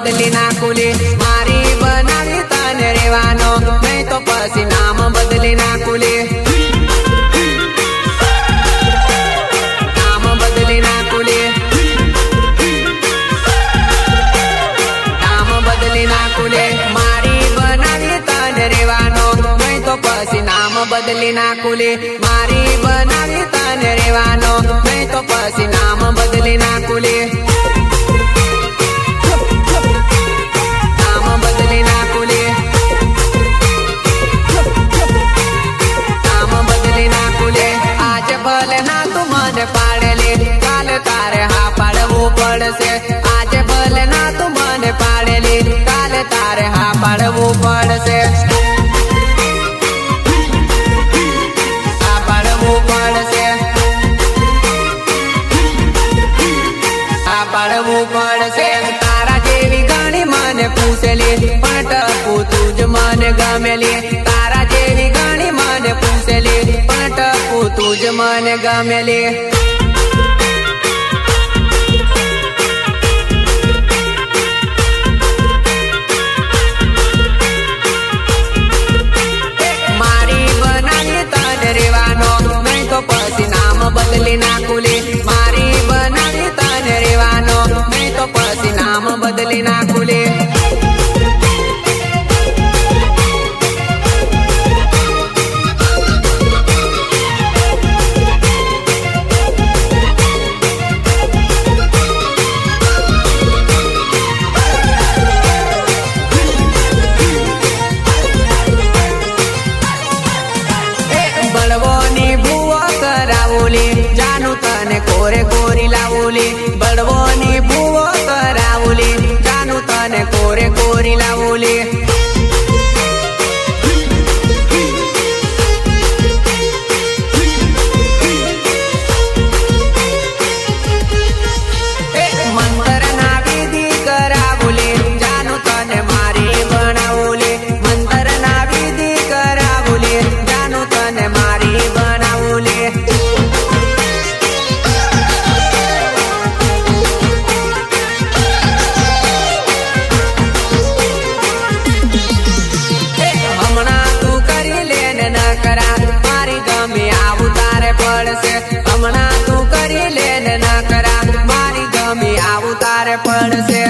बदली नाखूले मारी बनावी तने रेवानो नहीं तो पसी नाम बदली नाखूले नाम बदली नाखूले नाम बदली नाखूले मारी बनावी तने रेवानो नहीं तो पसी नाम बदली नाखूले मारी बनावी तने रेवानो नहीं तो पसी नाम बदली नाखूले काल तारे हा पाड़वू पड़से आज भले ना तू मन पाड़ेली काल तारे हा पाड़वू पड़से हा पाड़वू पड़से हा पाड़वू पड़से तारा जेवी घणी मन पूछेली पण टपू तुज मन गमेली तारा जेवी घणी मन पूछेली पण टपू तुज मन गमेली बदली नाखूले मारी बनावी तने रेवानो नहीं तो पसी नाम बदली नाखूले बड़वोनी भूवा करावोली जानू तने कोरे कोरी लावोली बड़वोनी भूवा करावोली जानू तने कोरे कोरी लावोली मंतर ना विधि करावोली जानू तने मारी बनावोली मंतर ना विधि करावोली जानू तने मारी बनावोली हमना तू करी लेने न करा मारी गमी आवतारे पड़से।